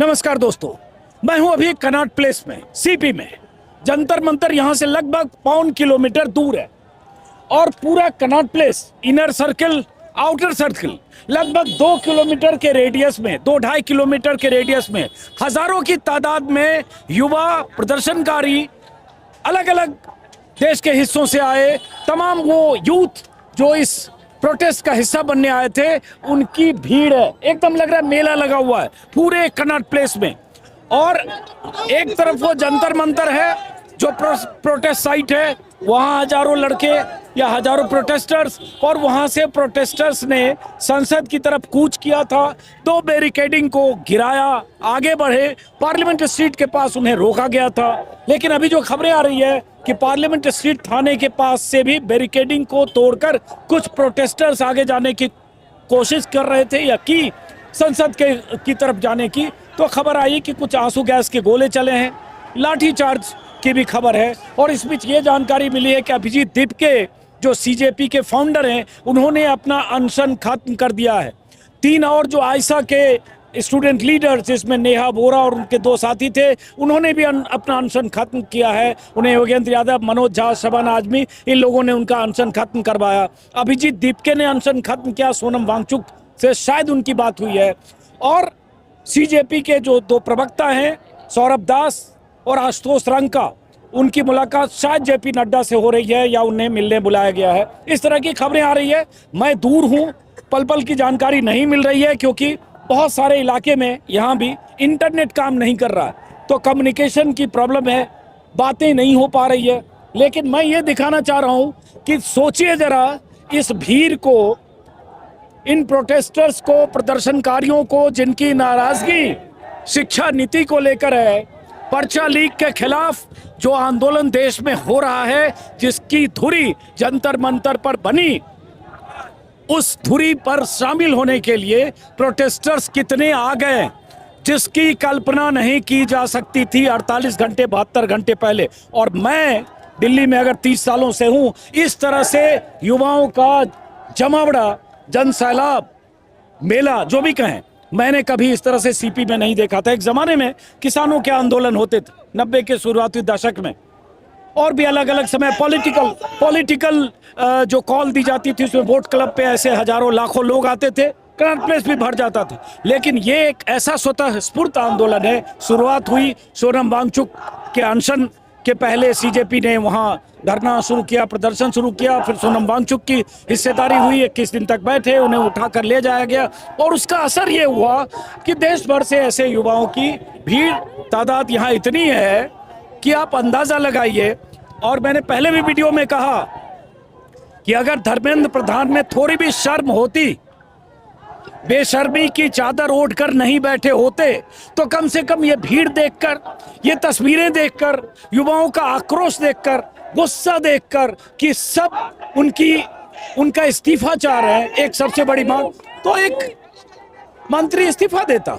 नमस्कार दोस्तों, मैं हूं अभी कनॉट प्लेस में, सीपी में। जंतर मंतर यहां से लगभग 1.25 किलोमीटर दूर है और पूरा Connaught place inner circle, outer circle लगभग 2 किलोमीटर के रेडियस में, 2-2.5 किलोमीटर के रेडियस में हजारों की तादाद में युवा प्रदर्शनकारी अलग अलग देश के हिस्सों से आए। तमाम वो यूथ जो इस प्रोटेस्ट का हिस्सा बनने आए थे, उनकी भीड़ है। एकदम लग रहा है मेला लगा हुआ है पूरे कनॉट प्लेस में। और एक तरफ वो जंतर मंतर है जो प्रोटेस्ट साइट है, वहां हजारों लड़के या हजारों प्रोटेस्टर्स, और वहां से प्रोटेस्टर्स ने संसद की तरफ कूच किया था। 2 बैरिकेडिंग को गिराया, आगे बढ़े, पार्लियामेंट स्ट्रीट के पास उन्हें रोका गया था। लेकिन अभी जो खबरें आ रही है कि पार्लियामेंट स्ट्रीट थाने के पास से भी बैरिकेडिंग को तोड़कर कुछ प्रोटेस्टर्स आगे जाने की कोशिश कर रहे थे या की संसद की तरफ जाने की, तो खबर आई कि कुछ आंसू गैस के गोले चले हैं, लाठीचार्ज की भी खबर है। और इस बीच ये जानकारी मिली है कि अभिजीत दीपके जो सीजेपी के फाउंडर हैं, उन्होंने अपना अनशन खत्म कर दिया है। 3 और जो आयशा के स्टूडेंट लीडर्स, जिसमें नेहा बोरा और उनके 2 साथी थे, उन्होंने भी अपना अनशन खत्म किया है। उन्हें योगेंद्र यादव, मनोज झा, शबाना आजमी, इन लोगों ने उनका अनशन खत्म करवाया। अभिजीत दीपके ने अनशन खत्म किया, सोनम वांगचुक से शायद उनकी बात हुई है। और सीजेपी के जो 2 प्रवक्ता हैं, सौरभ दास और आशुतोष रंका, उनकी मुलाकात शायद जेपी नड्डा से हो रही है या उन्हें मिलने बुलाया गया है। इस तरह की खबरें आ रही है। मैं दूर हूं, पल पल की जानकारी नहीं मिल रही है, क्योंकि बहुत सारे इलाके में यहाँ भी इंटरनेट काम नहीं कर रहा है, तो कम्युनिकेशन की प्रॉब्लम है, बातें नहीं हो पा रही है। लेकिन मैं ये दिखाना चाह रहा हूँ कि सोचिए जरा इस भीड़ को, इन प्रोटेस्टर्स को, प्रदर्शनकारियों को, जिनकी नाराजगी शिक्षा नीति को लेकर है, पर्चा लीक के खिलाफ जो आंदोलन देश में हो रहा है, जिसकी धुरी जंतर मंतर पर बनी, उस धुरी पर शामिल होने के लिए प्रोटेस्टर्स कितने आ गए, जिसकी कल्पना नहीं की जा सकती थी 48 घंटे 72 घंटे पहले। और मैं दिल्ली में अगर 30 सालों से हूं, इस तरह से युवाओं का जमावड़ा, जन सैलाब, मेला जो भी कहें, मैंने कभी इस तरह से सीपी में नहीं देखा था। एक जमाने में किसानों के आंदोलन होते थे 90 के शुरुआती दशक में, और भी अलग अलग समय पॉलिटिकल जो कॉल दी जाती थी, उसमें वोट क्लब पे ऐसे हजारों लाखों लोग आते थे, कनॉट प्लेस भी भर जाता था। लेकिन ये एक ऐसा स्वतः स्फूर्त आंदोलन है। शुरुआत हुई सोनम वांगचुक के अनशन के पहले, सीजेपी ने वहाँ धरना शुरू किया, प्रदर्शन शुरू किया, फिर सोनम वांगचुक की हिस्सेदारी हुई, 21 दिन तक बैठे, उन्हें उठाकर ले जाया गया। और उसका असर ये हुआ कि देश भर से ऐसे युवाओं की भीड़, तादाद यहाँ इतनी है कि आप अंदाजा लगाइए। और मैंने पहले भी वीडियो में कहा कि अगर धर्मेंद्र प्रधान में थोड़ी भी शर्म होती, बेशर्मी की चादर ओढ़कर नहीं बैठे होते, तो कम से कम ये भीड़ देखकर, ये तस्वीरें देखकर, युवाओं का आक्रोश देखकर, गुस्सा देखकर कि सब उनका इस्तीफा चाह रहे हैं, एक सबसे बड़ी मांग, तो एक मंत्री इस्तीफा देता।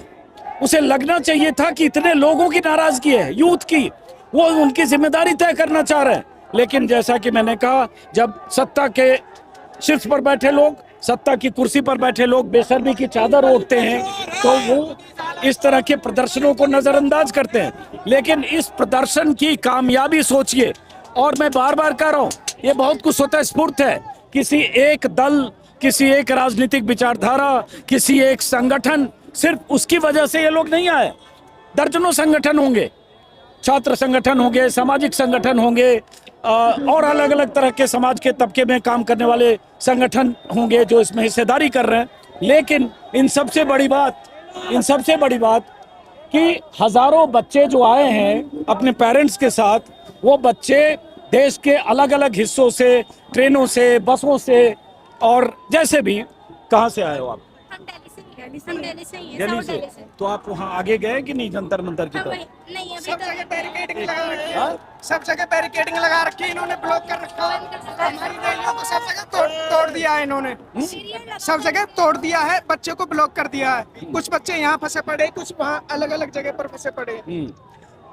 उसे लगना चाहिए था कि इतने लोगों की नाराजगी है, यूथ की, वो उनकी जिम्मेदारी तय करना चाह रहे हैं। लेकिन जैसा कि मैंने कहा, जब सत्ता के शीर्ष पर बैठे लोग, सत्ता की कुर्सी पर बैठे लोग बेशर्मी की चादर ओढ़ते हैं, तो वो इस तरह के प्रदर्शनों को नजरअंदाज करते हैं। लेकिन इस प्रदर्शन की कामयाबी सोचिए, और मैं बार बार कह रहा हूं, ये बहुत कुछ स्वतः स्फूर्त है। किसी एक दल, किसी एक राजनीतिक विचारधारा, किसी एक संगठन, सिर्फ उसकी वजह से ये लोग नहीं आए। दर्जनों संगठन होंगे, छात्र संगठन होंगे, सामाजिक संगठन होंगे, और अलग अलग तरह के समाज के तबके में काम करने वाले संगठन होंगे जो इसमें हिस्सेदारी कर रहे हैं। लेकिन इन सबसे बड़ी बात कि हजारों बच्चे जो आए हैं अपने पेरेंट्स के साथ, वो बच्चे देश के अलग अलग हिस्सों से, ट्रेनों से, बसों से, और जैसे भी, कहाँ से आए हो आप? दिल्ली से। तो आप वहाँ आगे गए कि नहीं जंतर मंतर की तरफ? नहीं, सब जगह बैरिकेडिंग लगा रखी है, सब जगह बैरिकेडिंग लगा रखी है, इन्होंने ब्लॉक कर रखा है। हमारी रैलियों को सब जगह तोड़ दिया है इन्होंने, सब जगह तोड़ दिया है, बच्चों को ब्लॉक कर दिया है। कुछ बच्चे यहाँ फंसे पड़े, कुछ वहाँ अलग अलग जगह पर फंसे पड़े।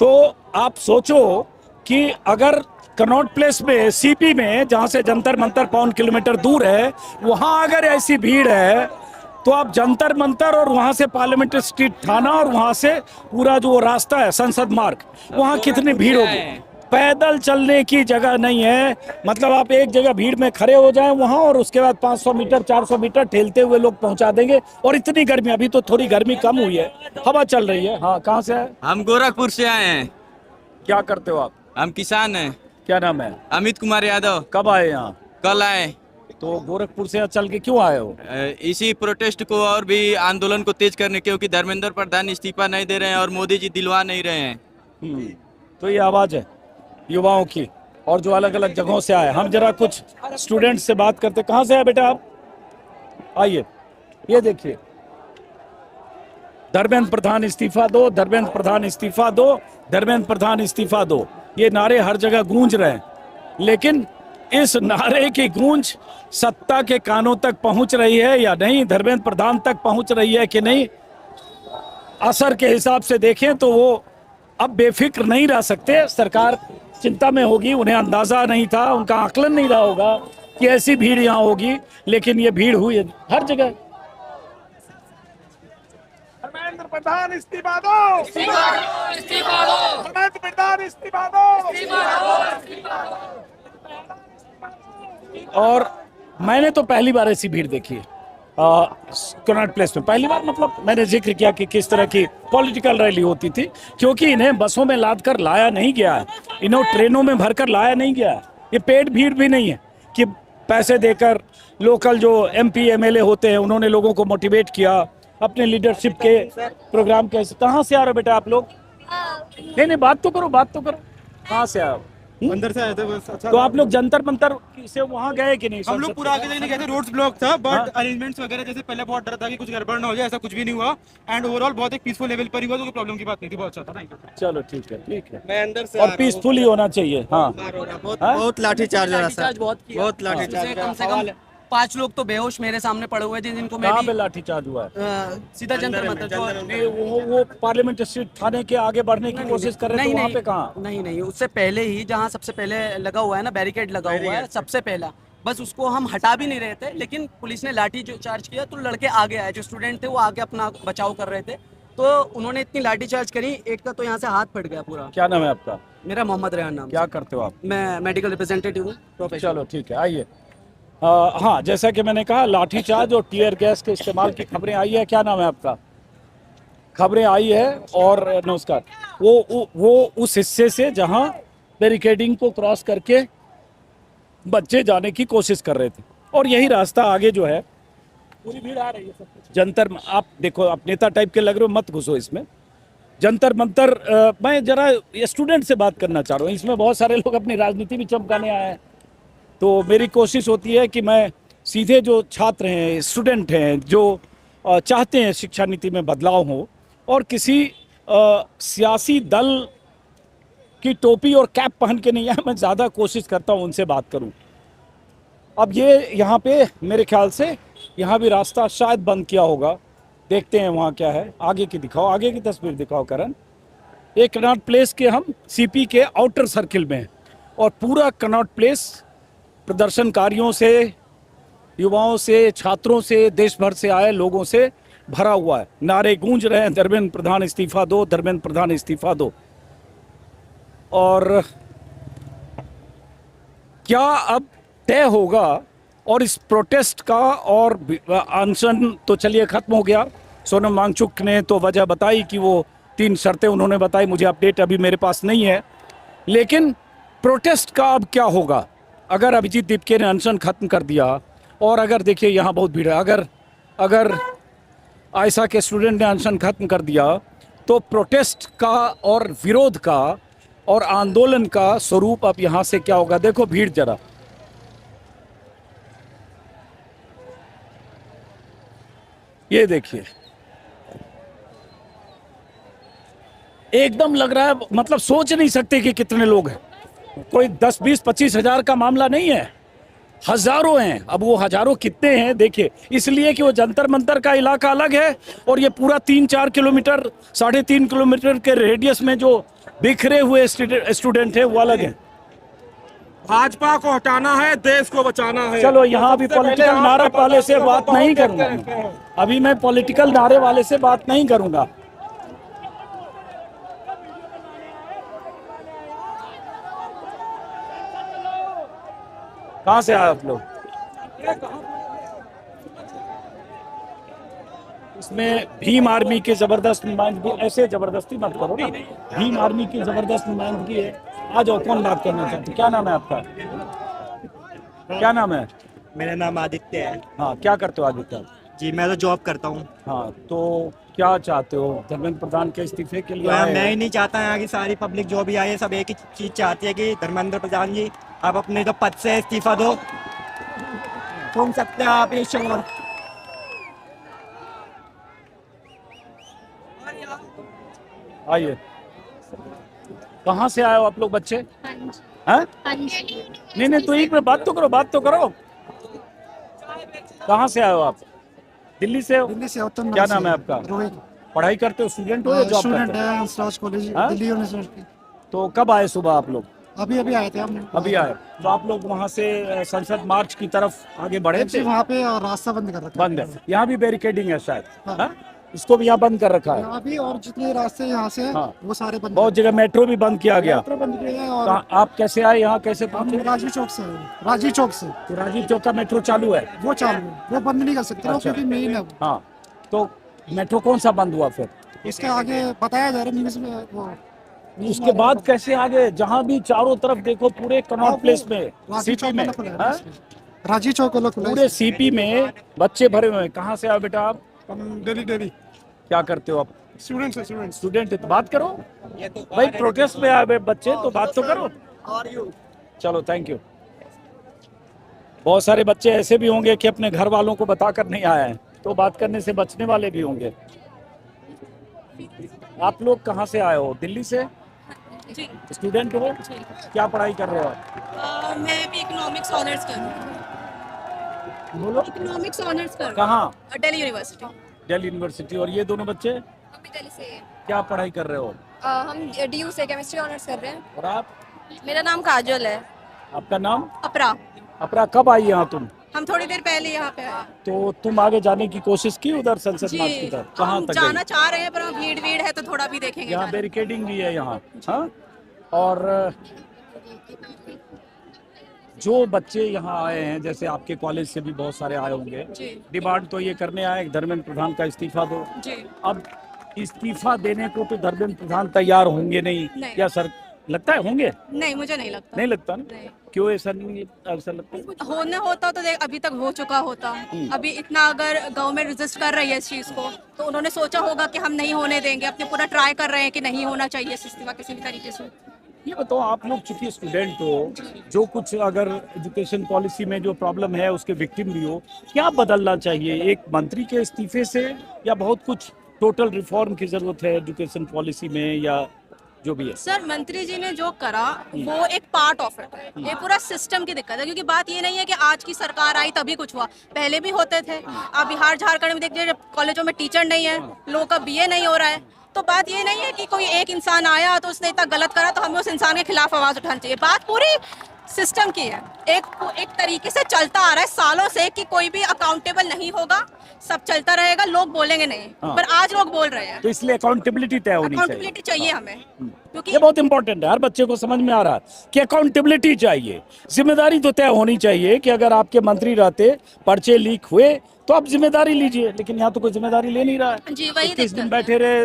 तो आप सोचो कि अगर कनॉट प्लेस में, सीपी में, जहाँ से जंतर मंतर 1.25 किलोमीटर दूर है, वहाँ अगर ऐसी भीड़ है, तो आप जंतर मंतर और वहां से पार्लियामेंट स्ट्रीट थाना और वहां से पूरा जो रास्ता है संसद मार्ग, वहां कितनी भीड़ होगी। पैदल चलने की जगह नहीं है। मतलब आप एक जगह भीड़ में खड़े हो जाएं वहां और उसके बाद 500 मीटर 400 मीटर ठेलते हुए लोग पहुंचा देंगे। और इतनी गर्मी, अभी तो थोड़ी गर्मी कम हुई है, हवा चल रही है। हाँ, कहाँ से है? हम गोरखपुर से आए हैं। क्या करते हो आप? हम किसान हैं। क्या नाम है? अमित कुमार यादव। कब आए यहाँ? कल आए। तो गोरखपुर से चल के क्यों आए हो? इसी प्रोटेस्ट को और भी आंदोलन को तेज करने, क्योंकि धर्मेंद्र प्रधान इस्तीफा नहीं दे रहे हैं और मोदी जी दिलवा नहीं रहे हैं। तो ये आवाज है युवाओं की, और जो अलग अलग जगहों से आए। हम जरा कुछ स्टूडेंट्स से बात करते। कहाँ से आए बेटा आप? आइए, ये देखिए, धर्मेंद्र प्रधान इस्तीफा दो, धर्मेंद्र प्रधान इस्तीफा दो, धर्मेंद्र प्रधान इस्तीफा दो, ये नारे हर जगह गूंज रहे हैं। लेकिन इस नारे की गूंज सत्ता के कानों तक पहुंच रही है या नहीं, धर्मेंद्र प्रधान तक पहुंच रही है कि नहीं, असर के हिसाब से देखें तो वो अब बेफिक्र नहीं रह सकते। सरकार चिंता में होगी, उन्हें अंदाजा नहीं था, उनका आकलन नहीं रहा होगा कि ऐसी भीड़ यहाँ होगी, लेकिन ये भीड़ हुई है हर जगह। धर्मेंद्र प्रधान इस्तीफा दो, धर्मेंद्र प्रधान इस्तीफा दो। और मैंने तो पहली बार ऐसी भीड़ देखी है कनॉट प्लेस में। पहली बार, मतलब मैंने जिक्र किया कि किस तरह की पॉलिटिकल रैली होती थी, क्योंकि इन्हें बसों में लाद कर लाया नहीं गया है, इन्हें ट्रेनों में भरकर लाया नहीं गया है। ये पेड भीड़ भी नहीं है कि पैसे देकर लोकल जो MP MLA होते हैं उन्होंने लोगों को मोटिवेट किया अपने लीडरशिप के प्रोग्राम के। कहाँ से आ रहे हो बेटा आप लोग? नहीं, बात तो करो, बात तो करो। कहाँ से आओ? अंदर से आए थे बस। अच्छा तो आप लोग जंतर मंतर से वहाँ गए कि नहीं? हम लोग पूरा आगे नहीं गए थे, रोड्स ब्लॉक था, बट अरेंजमेंट्स वगैरह जैसे पहले बहुत डर था कि कुछ गड़बड़ ना हो जाए, ऐसा कुछ भी नहीं हुआ। एंड ओवरऑल बहुत एक पीसफुल लेवल पर ही हुआ, तो कोई प्रॉब्लम की बात नहीं थी, बहुत अच्छा था। चलो ठीक है, ठीक है। मैं अंदर से और पीसफुल ही होना चाहिए। हाँ, बहुत लाठीचार्ज हो रहा था, बहुत लाठीचार्ज। कम से कम 5 लोग तो बेहोश मेरे सामने पड़े हुए थे, जिनको मैं कहाँ पे भी लाठीचार्ज हुआ है? सीधा जंतर मंतर जो नहीं, वो पार्लियामेंट स्ट्रीट थाने के आगे बढ़ने की कोशिश कर रहे थे, वहाँ पे कहाँ? नहीं, उससे पहले ही जहाँ सबसे पहले लगा हुआ है ना, बैरिकेड लगा हुआ है सबसे पहला, बस उसको हम हटा भी नहीं रहे थे, लेकिन पुलिस ने लाठी चार्ज किया तो लड़के आगे आए, जो स्टूडेंट थे वो आगे अपना बचाव कर रहे थे, तो उन्होंने इतनी लाठी चार्ज करी, एक का तो यहाँ से हाथ फट गया पूरा। क्या नाम है आपका? मेरा मोहम्मद रेहान नाम। क्या करते हो आप? मैं मेडिकल रिप्रेजेंटेटिव हूँ। चलो ठीक है, आइए। हाँ, जैसा कि मैंने कहा, लाठीचार्ज और टीयर गैस के इस्तेमाल की खबरें आई है। क्या नाम है आपका? खबरें आई है। और नमस्कार। वो उस हिस्से से जहां बैरिकेडिंग को क्रॉस करके बच्चे जाने की कोशिश कर रहे थे, और यही रास्ता आगे जो है पूरी भीड़ आ रही है। सब कुछ जंतर, आप देखो, आप नेता टाइप के लग रहे हो, मत घुसो इसमें। जंतर मंतर, मैं जरा स्टूडेंट से बात करना चाह रहा हूँ। इसमें बहुत सारे लोग अपनी राजनीति भी चमकाने आए हैं, तो मेरी कोशिश होती है कि मैं सीधे जो छात्र हैं, स्टूडेंट हैं, जो चाहते हैं शिक्षा नीति में बदलाव हो, और किसी सियासी दल की टोपी और कैप पहन के नहीं है, मैं ज़्यादा कोशिश करता हूँ उनसे बात करूँ। अब ये यहाँ पे मेरे ख्याल से यहाँ भी रास्ता शायद बंद किया होगा, देखते हैं वहाँ क्या है। आगे की दिखाओ, आगे की तस्वीर दिखाओ करण। ये कनॉट प्लेस के हम CP के आउटर सर्किल में हैं, और पूरा कनॉट प्लेस प्रदर्शनकारियों से, युवाओं से, छात्रों से, देश भर से आए लोगों से भरा हुआ है। नारे गूंज रहे हैं, धर्मेंद्र प्रधान इस्तीफा दो, धर्मेंद्र प्रधान इस्तीफा दो। और क्या अब तय होगा? और इस प्रोटेस्ट का और अनशन तो चलिए खत्म हो गया। सोनम वांगचुक ने तो वजह बताई कि वो 3 शर्तें उन्होंने बताई, मुझे अपडेट अभी मेरे पास नहीं है। लेकिन प्रोटेस्ट का अब क्या होगा? अगर अभिजीत दीपके ने अनशन खत्म कर दिया, और अगर देखिए यहाँ बहुत भीड़ है, अगर आयशा के स्टूडेंट ने अनशन खत्म कर दिया, तो प्रोटेस्ट का और विरोध का और आंदोलन का स्वरूप अब यहाँ से क्या होगा? देखो भीड़ जरा, ये देखिए, एकदम लग रहा है, मतलब सोच नहीं सकते कि कितने लोग हैं। कोई 10, 20, 25 हजार का मामला नहीं है, हजारों हैं। अब वो हजारों कितने हैं देखिए, इसलिए कि वो जंतर मंतर का इलाका अलग है, और ये पूरा 3-4 किलोमीटर, 3.5 किलोमीटर के रेडियस में जो बिखरे हुए स्टूडेंट हैं वो अलग है। भाजपा को हटाना है, देश को बचाना है। चलो यहाँ भी सबसे पहले पॉलिटिकल आप नारे वाले से को बात बहुत नहीं देखते करूंगा रहते हैं। अभी मैं पॉलिटिकल नारे वाले से बात नहीं करूंगा। कहाँ से आए आप लोग? इसमें भीम आर्मी की जबरदस्त नुमाइंदगी, ऐसे जबरदस्ती मत करो ना, भीम आर्मी की जबरदस्त नुमाइंदगी है। आ जाओ, कौन बात करना चाहते? क्या नाम है आपका? क्या नाम है? मेरा नाम आदित्य है हाँ, क्या करते हो आदित्य? जी। मैं तो जॉब करता हूँ। हाँ, तो क्या चाहते हो? धर्मेंद्र प्रधान के इस्तीफे के लिए तो आए मैं हो? ही नहीं चाहता यहाँ की सारी पब्लिक जो भी आई है सब एक ही चीज चाहती है कि धर्मेंद्र प्रधान जी आप अपने तो पद से इस्तीफा दो। सुन सकते हैं आप ये शोर? आइए, कहाँ से आए हो आप लोग बच्चे? हैं? नहीं नहीं, तो एक मिनट बात तो करो, बात तो करो। कहाँ से आए हो आप? दिल्ली से हो? दिल्ली से उत्तम। क्या नाम है आपका? रोहित। पढ़ाई करते हो? स्टूडेंट हो या जॉब स्टूडेंट करते हो? है हंसराज कॉलेज हाँ? दिल्ली यूनिवर्सिटी। तो कब आए सुबह आप लोग? अभी अभी आए थे हम। अभी आए। तो आप लोग वहाँ से संसद मार्च की तरफ आगे बढ़े थे? वहाँ पे और रास्ता बंद कर रखा बंद है। यहाँ भी बैरिकेडिंग है शायद? हाँ। हाँ? इसको भी यहाँ बंद कर रखा है। अभी और जितने रास्ते यहाँ से हैं, हाँ। वो सारे बंद। बहुत जगह मेट्रो भी बंद किया गया। मेट्रो बंद किए हैं। और आप कैसे आए यहाँ, कैसे हम पहुंचे? राजीव चौक से हैं। राजीव चौक से तो राजीव चौक का मेट्रो चालू है? वो चालू है, वो बंद नहीं कर सकते वो, अच्छा। क्योंकि मेन है वो। हाँ, तो मेट्रो कौन सा बंद हुआ फिर? इसके आगे बताया जा रहा है न्यूज में वो। उसके बाद कैसे आगे? जहाँ भी चारों तरफ देखो पूरे कनॉट प्लेस में, राजीव सीपी चौक में, वाला खुला है हाँ? राजीव चौक वाला खुला है। पूरे सीपी में बच्चे भरे हुए हैं। कहाँ से आओ बेटा आप? दिल्ली। क्या करते हो आप? स्टूडेंट्स है, स्टूडेंट्स। स्टूडेंट है तो बात करो भाई, प्रोटेस्ट में आए हुए बच्चे तो बात तो करो। चलो, थैंक यू। बहुत सारे बच्चे ऐसे भी होंगे कि अपने घर वालों को बताकर नहीं आए हैं, तो बात करने से बचने वाले भी होंगे। आप लोग कहाँ से आए हो? दिल्ली से? जी। स्टूडेंट हो? क्या पढ़ाई कर रहे हो? मैं भी इकोनॉमिक्स ऑनर्स कर रही हूँ। बोलो। इकोनॉमिक्स ऑनर्स कर रही कहाँ? हूँ दिल्ली यूनिवर्सिटी। दिल्ली यूनिवर्सिटी। और ये दोनों बच्चे अभी दिल्ली से है। क्या पढ़ाई कर रहे हो? हम डीयू से केमिस्ट्री ऑनर्स कर रहे हैं। और आप? मेरा नाम काजल है। आपका नाम? अपरा। अपरा, कब आई यहाँ तुम? हम थोड़ी देर पहले यहाँ पे आए। तो तुम आगे जाने की कोशिश की उधर संसद जी, मार्च की तरफ? कहाँ हम तक जाना गई? चाह रहे हैं पर भीड़ है तो थोड़ा भी देखेंगे। यहाँ जाके। बैरिकेडिंग भी है यहाँ। हाँ? और जो बच्चे यहाँ आए हैं, जैसे आपके कॉलेज से भी बहुत सारे आए होंगे, जी। डिमांड तो ये करने आए धर्मेंद्र प्रधान का इस्तीफा दो। जी। अब इस्तीफा देने को तो धर्मेंद्र प्रधान तैयार होंगे नहीं, नहीं। या सर लगता है होंगे? नहीं, मुझे नहीं लगता। नहीं लगता ना? नहीं। क्यों ऐसा नहीं ऐसा लगता है? होना होता तो देख अभी तक हो चुका होता। अभी इतना अगर गवर्नमेंट रजिस्ट कर रही है इस चीज को तो उन्होंने सोचा होगा कि हम नहीं होने देंगे, अपने पूरा ट्राई कर रहे हैं कि नहीं होना चाहिए इस्तीफा किसी भी तरीके से। ये बताओ, आप लोग चूंकि स्टूडेंट हो, जो कुछ अगर एजुकेशन पॉलिसी में जो प्रॉब्लम है उसके विक्टिम भी हो, क्या बदलना चाहिए? एक मंत्री के इस्तीफे से, या बहुत कुछ टोटल रिफॉर्म की जरूरत है एजुकेशन पॉलिसी में, या जो भी है? सर, मंत्री जी ने जो करा वो एक पार्ट ऑफ इट है। ये पूरा सिस्टम की दिक्कत है, क्योंकि बात ये नहीं है कि आज की सरकार आई तभी कुछ हुआ, पहले भी होते थे। अब बिहार झारखंड में देखिए, जब कॉलेजों में टीचर नहीं है, लोगों का बीए नहीं हो रहा है, तो बात ये नहीं है कि कोई एक इंसान आया तो उसने इतना गलत करा तो हमें उस इंसान के खिलाफ आवाज उठानी चाहिए। बात पूरी सिस्टम की है, एक तरीके से चलता आ रहा है सालों से कि कोई भी अकाउंटेबल नहीं होगा, सब चलता रहेगा, लोग बोलेंगे नहीं। हाँ। पर आज लोग बोल रहे हैं। तो इसलिए अकाउंटेबिलिटी तय होनी चाहिए। अकाउंटेबिलिटी चाहिए हमें, क्योंकि ये बहुत इंपॉर्टेंट है, हर बच्चे को समझ में आ रहा है कि अकाउंटेबिलिटी चाहिए, जिम्मेदारी तो तय होनी चाहिए कि अगर आपके मंत्री रहते, पर्चे लीक हुए तो आप जिम्मेदारी लीजिए, लेकिन यहाँ तो कोई जिम्मेदारी ले नहीं रहा है। जी, वही 21 दिन दिक्कत बैठे रहे,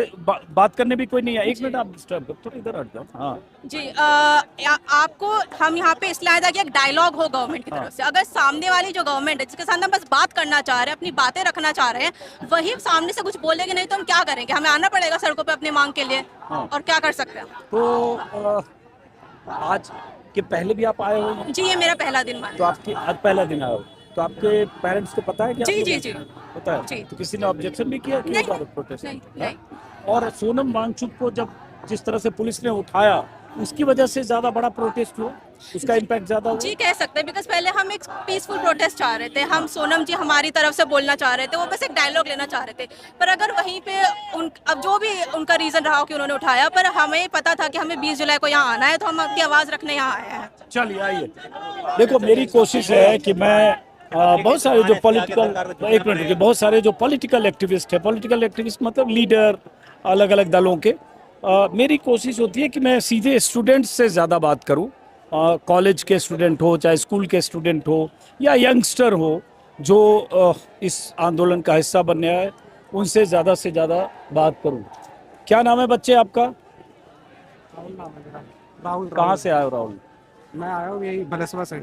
बात करने भी कोई नहीं है। एक मिनट आप डिस्टर्ब करो, थोड़ा इधर हट जाओ। हाँ जी, आपको हम यहाँ पे इसलिए आए था कि एक डायलॉग हो गवर्नमेंट की तरफ से। अगर सामने वाली जो गवर्नमेंट है जिसके साथ हम बस बात करना चाह रहे हैं, अपनी बातें रखना चाह रहे हैं, वही सामने से कुछ बोलेंगे नहीं तो हम क्या करेंगे? हमें आना पड़ेगा सड़कों पे अपनी मांग के लिए। हाँ। और क्या कर सकते हैं? तो आज के पहले भी आप आए हो? जी, ये मेरा पहला दिन मान। तो आपकी आज पहला दिन आए हो, तो आपके पेरेंट्स को पता है क्या? जी जी जी। पता है? जी। तो किसी ने ऑब्जेक्शन भी किया? नहीं, प्रोटेस्ट? नहीं। और सोनम वांगचुक को जब जिस तरह से पुलिस ने उठाया, उसकी वजह से ज्यादा बड़ा प्रोटेस्ट हुआ? उसका इम्पैक्ट ज्यादा हुआ? जी कह सकते हैं, बिकॉज पहले हम एक पीसफुल प्रोटेस्ट चाह रहे थे, हम सोनम जी हमारी तरफ से बोलना चाह रहे थे, वो बस एक डायलॉग लेना चाह रहे थे, पर अगर वहीं पे अब जो भी उनका रीजन रहा हो कि उन्होंने उठाया, पर हमें पता था कि हमें 20 जुलाई को यहाँ आना है, तो हम अपनी आवाज रखने यहाँ आए हैं। चलिए आइए, देखो मेरी कोशिश है कि मैं बहुत सारे जो पॉलिटिकल, एक मिनट रुकिए, बहुत सारे जो पॉलिटिकल एक्टिविस्ट है, पॉलिटिकल एक्टिविस्ट मतलब लीडर अलग अलग दलों के, मेरी कोशिश होती है कि मैं सीधे स्टूडेंट्स से ज़्यादा बात करूं, कॉलेज के स्टूडेंट हो, चाहे स्कूल के स्टूडेंट हो या यंगस्टर हो जो इस आंदोलन का हिस्सा बनने आए, उनसे ज़्यादा बात करूं। क्या नाम है बच्चे आपका? राहुल। कहाँ से आए हो राहुल? मैं आया हूँ यही बलसवा से।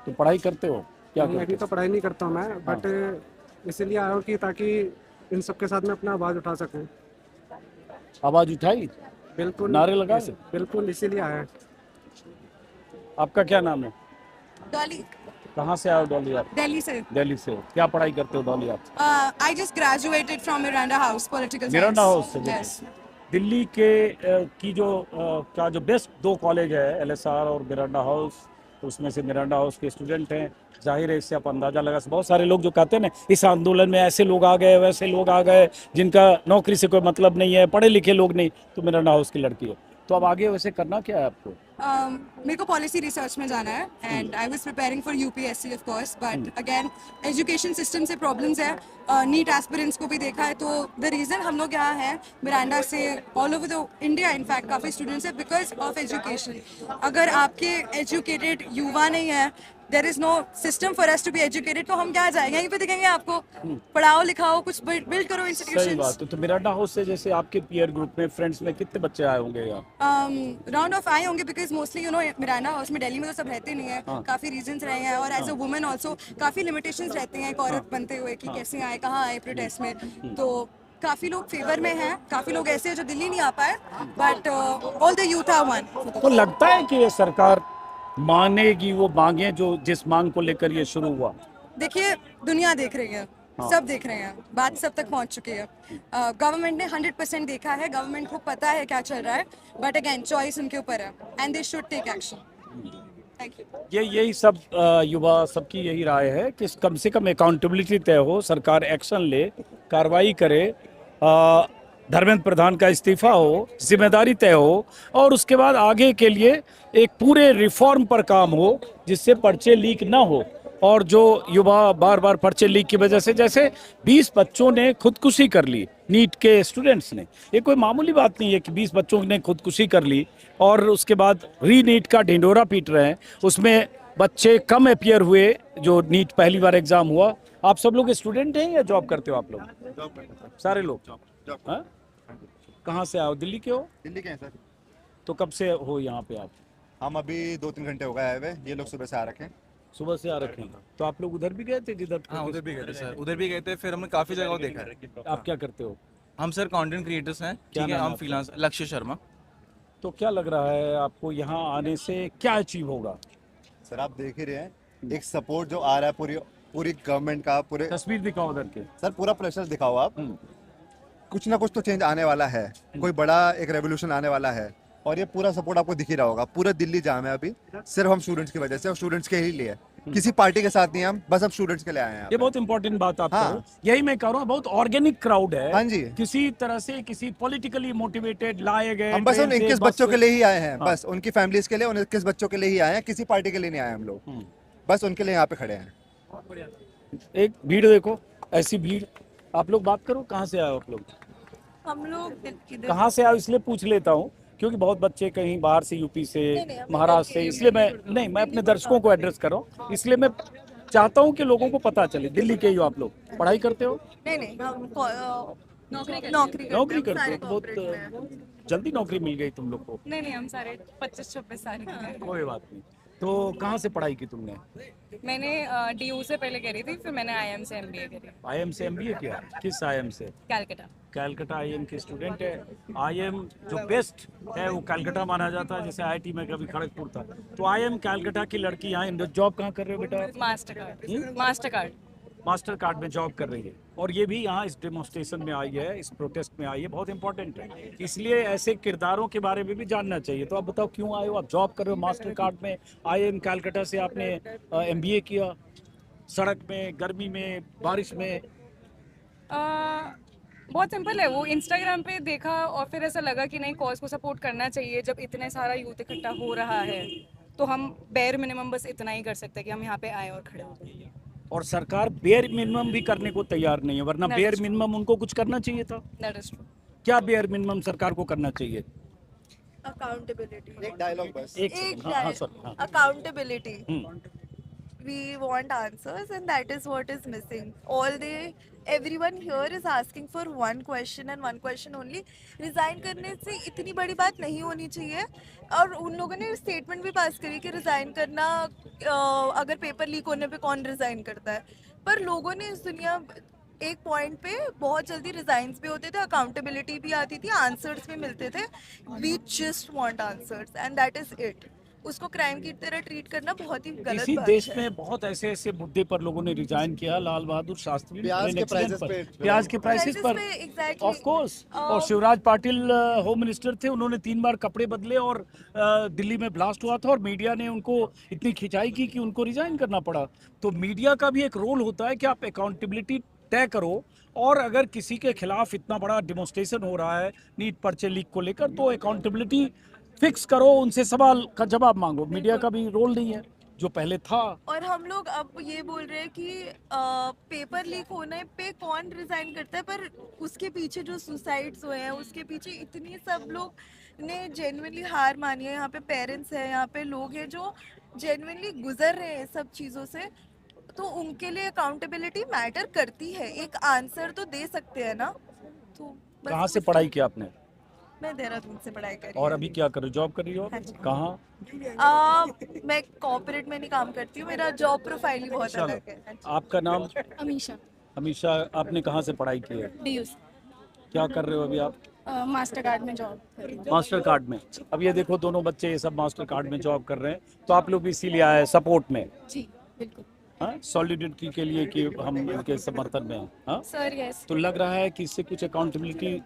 तो पढ़ाई करते हो? क्या नहीं, करते अभी तो पढ़ाई नहीं करता हूँ मैं, बट इसीलिए आया हूँ कि ताकि इन सब के साथ मैं अपना आवाज़ उठा सकूँ। हो? आवाज़ उठाई, बिल्कुल, नारे लगाए? बिल्कुल इसीलिए आया है। आपका क्या नाम है? डॉली, कहाँ से आए हो डॉली आप? दिल्ली से। दिल्ली से। क्या पढ़ाई करते हो डॉली आप? I just graduated from Miranda house political science. Miranda house से? यस। दिल्ली के की जो क्या जो बेस्ट दो कॉलेज है, LSR और मिरांडा हाउस, उसमें से मिरांडा हाउस के स्टूडेंट हैं। जाहिर है इससे आप अंदाजा लगा, बहुत सारे लोग जो कहते हैं ना इस आंदोलन में ऐसे लोग आ गए वैसे लोग आ गए जिनका नौकरी से कोई मतलब नहीं है, पढ़े लिखे लोग नहीं, तो मिरांडा हाउस की लड़की है। तो अब आगे वैसे करना क्या है आपको? मेरे को पॉलिसी रिसर्च में जाना है and I was preparing for UPSC of course, but again education system से प्रॉब्लम्स है। नीट एस्पिरेंट्स को भी देखा है, तो द रीज़न हम लोग यहाँ हैं मिरांडा से, all over the India in fact काफ़ी स्टूडेंट्स हैं, बिकॉज ऑफ एजुकेशन। अगर आपके एजुकेटेड युवा नहीं है, there is no system for us to be educated, तो हम क्या जाएंगे? यहीं पे दिखेंगे आपको, पढ़ाओ लिखाओ, कुछ बिल्ड करो सही इंस्टीट्यूशंस। बात है। तो मिरांडा हाउस से जैसे आपके पीयर ग्रुप में, फ्रेंड्स में कितने बच्चे आए होंगे यहाँ? राउंड ऑफ आए होंगे, because mostly you know Miranda house में दिल्ली में तो सब रहते नहीं है, काफी रीजंस रहे हैं, और एज अ वुमेन आल्सो काफी लिमिटेशंस रहती हैं एक औरत बनते हुए कि कैसे आए, कहाँ आए प्रोटेस्ट में। तो काफी लोग फेवर में हैं, काफी लोग ऐसे हैं जो दिल्ली नहीं आ पाए, but all the youth are one. तो लगता है कि ये सरकार मानेगी वो मांगे जो जिस मांग को लेकर ये शुरू हुआ? देखिए, दुनिया देख रही है, सब देख रहे हैं, बात सब तक पहुंच चुकी है। गवर्नमेंट ने 100% देखा है, गवर्नमेंट को पता है क्या चल रहा है, बट अगेन चॉइस उनके ऊपर है and they should take action. Thank you. यही सब युवा सबकी यही राय है कि कम से कम अकाउंटेबिलिटी तय हो, सरकार एक्शन ले, कार्रवाई करे, धर्मेंद्र प्रधान का इस्तीफा हो, जिम्मेदारी तय हो, और उसके बाद आगे के लिए एक पूरे रिफॉर्म पर काम हो जिससे पर्चे लीक ना हो। और जो युवा बार बार पर्चे लीक की वजह से, जैसे 20 बच्चों ने खुदकुशी कर ली, नीट के स्टूडेंट्स ने, ये कोई मामूली बात नहीं है कि 20 बच्चों ने खुदकुशी कर ली और उसके बाद री नीट का ढिंढोरा पीट रहे हैं। उसमें बच्चे कम अपीयर हुए जो नीट पहली बार एग्जाम हुआ। आप सब लोग स्टूडेंट हैं या जॉब करते हो आप लोग? सारे लोग? हाँ? कहाँ से आओ? दिल्ली के हो? दिल्ली के हैं सर। तो कब से हो यहाँ पे आप? हम अभी 2-3 घंटे हो गए आए हुए, ये लोग सुबह से आ रखे हैं। सुबह से आ रखे हैं। तो आप लोग उधर भी गए थे जिधर? हाँ उधर भी गए थे सर, उधर भी गए थे, फिर हमने काफ़ी जगह देखा है। आप क्या करते हो? हम सर कंटेंट क्रिएटर्स हैं, ठीक है, हम फ्रीलांस। लक्ष्य शर्मा। तो क्या लग रहा है आपको यहाँ आने से क्या अचीव होगा? सर आप देख ही रहे हैं, एक सपोर्ट जो आ रहा है पूरी गवर्नमेंट का, पूरे तस्वीर दिखाओ उधर के। सर पूरा प्रेशर दिखाओ आप, कुछ ना कुछ तो चेंज आने वाला है, कोई बड़ा एक रेवोल्यूशन आने वाला है, और ये पूरा सपोर्ट आपको दिख ही रहा होगा। पूरा दिल्ली जाम है अभी, सिर्फ हम स्टूडेंट्स की वजह से, और स्टूडेंट्स के ही लिए, किसी पार्टी के साथ नहीं, हम बस हम स्टूडेंट्स के लिए आए हैं। ये बहुत इंपॉर्टेंट बात आप हाँ। करो। यही मैं कह रहा हूँ, बहुत ऑर्गेनिक क्राउड है। हाँ जी। किसी तरह से किसी पॉलिटिकली मोटिवेटेड लाए गए, हम बस उन 21 बच्चों के लिए ही आए हैं, हाँ। बस उनकी फैमिलीज के लिए, उन 21 बच्चों के लिए ही आए हैं, किसी पार्टी के लिए नहीं आए हम लोग, बस उनके लिए यहाँ पे खड़े हैं। एक भीड़ देखो, ऐसी भीड़। आप लोग बात करो, कहाँ से आए आप लोग? हम लोग कहाँ से आए इसलिए पूछ लेता हूँ क्योंकि बहुत बच्चे कहीं बाहर से, यूपी से, महाराष्ट्र से, इसलिए मैं अपने दर्शकों को एड्रेस कर रहा हूँ, इसलिए मैं चाहता हूँ कि लोगों को पता चले। दिल्ली के ही हो आप लोग? पढ़ाई करते हो? नहीं नौकरी नौकरी करते हो? बहुत जल्दी नौकरी मिल गई तुम लोग को? नहीं, हम सारे 25-26 साल के हैं। कोई बात नहीं। तो कहाँ से पढ़ाई की तुमने? मैंने DU से पहले करी थी, फिर मैंने IIM से MBA करी। IIM से MBA किया? किस IIM से? कैलकाटा। कैलकाटा IIM के स्टूडेंट है। IIM जो बेस्ट है वो कैलकाटा माना जाता है, जैसे IIT में कभी खड़गपुर था। तो IIM कैलकाटा की लड़की यहाँ जॉब कहाँ कर रहे हो बेटा? Master card. Master card master card में जॉब कर रही है। और ये भी यहाँ इस डेमोन्स्ट्रेशन में आई है, इस प्रोटेस्ट में आई है, बहुत इंपॉर्टेंट है। इसलिए ऐसे किरदारों के बारे में भी जानना चाहिए। तो आप बताओ क्यों आए हो? आप जॉब कर रहे हो मास्टर कार्ड में, IIM कलकत्ता से आपने MBA किया, सड़क में, गर्मी में, बारिश में। बहुत सिंपल है, वो इंस्टाग्राम पे देखा और फिर ऐसा लगा कि नहीं, कॉज को सपोर्ट करना चाहिए। जब इतने सारा यूथ इकट्ठा हो रहा है तो हम बेयर मिनिमम बस इतना ही कर सकते हैं कि हम यहाँ पे आए और खड़े हो। और सरकार बेयर मिनिमम भी करने को तैयार नहीं है, वरना That bare is true. Minimum उनको कुछ करना चाहिए था। That is true. क्या बेयर मिनिमम सरकार को करना चाहिए? एक डायलॉग बस। एक सेकंड, हाँ, sorry, हाँ। Accountability. We want answers and that is what is missing. All day, everyone here is asking for one question and one question only. Resign करने से इतनी बड़ी बात नहीं होनी चाहिए। और उन लोगों ने स्टेटमेंट भी पास करी कि रिजाइन करना, अगर पेपर लीक होने पे कौन रिजाइन करता है। पर लोगों ने इस दुनिया एक पॉइंट पे बहुत जल्दी रिजाइन्स भी होते थे, अकाउंटेबिलिटी भी आती थी, आंसर्स भी मिलते थे। We just want answers and that is it. उसको क्राइम की तरह ट्रीट करना बहुत ही गलत इसी बात देश है। में बहुत ऐसे ऐसे मुद्दे पर लोगों ने रिजाइन किया। लाल बहादुर शास्त्री ने प्याज ट्रेन के एक्सीडेंट prices पर, पे- प्याज के प्राइसेस पर, एग्जैक्टली ऑफ कोर्स। और शिवराज पाटिल होम मिनिस्टर थे, उन्होंने 3 बार कपड़े बदले और दिल्ली में ब्लास्ट हुआ था और मीडिया ने उनको इतनी खिंचाई की कि उनको रिजाइन करना पड़ा। तो मीडिया का भी एक रोल होता है कि आप अकाउंटेबिलिटी तय करो, और अगर किसी के खिलाफ इतना बड़ा डेमोन्स्ट्रेशन हो रहा है नीट पर्चे लीक को लेकर, तो अकाउंटेबिलिटी फिक्स करो, उनसे सवाल का जवाब मांगो। मीडिया का भी रोल नहीं है जो पहले था। और हम लोग अब ये बोल रहे हैं कि पेपर लीक होने पे कौन रिजाइन करता है, पर उसके पीछे जो सुसाइड्स हुए हैं उसके पीछे इतनी सब लोग ने जेन्युइनली हार मानी है। यहाँ पे पेरेंट्स हैं, यहाँ पे लोग हैं जो जेन्युइनली गुजर रहे हैं सब चीज़ों से। तो उनके लिए अकाउंटेबिलिटी मैटर करती है, एक आंसर तो दे सकते हैं ना। तो बस कहाँ से पढ़ाई की आपने? मैं देहरादून से पढ़ाई करी और है। अभी क्या कर रही हो? जॉब कर रही हो? हाँ जी। कहाँ? मैं कॉर्पोरेट में नहीं काम करती हूँ, मेरा जॉब प्रोफाइल ही बहुत चलो। अलग है। हाँ जी। आपका नाम? अमीशा, हमेशा। आपने कहाँ से पढ़ाई की है? DU क्या कर रहे हो अभी आप? मास्टर कार्ड में जॉब कर रही हूँ। मास्टर कार्ड में। अब ये देखो दोनों बच्चे ये सब मास्टर कार्ड में जॉब कर रहे हैं, तो आप लोग भी इसीलिए आए सपोर्ट में? जी बिल्कुल सॉलिडिटी के लिए कि हम इनके समर्थन में हैं। हाँ, सर। यस तो लग रहा है कि इससे कुछ अकाउंटेबिलिटी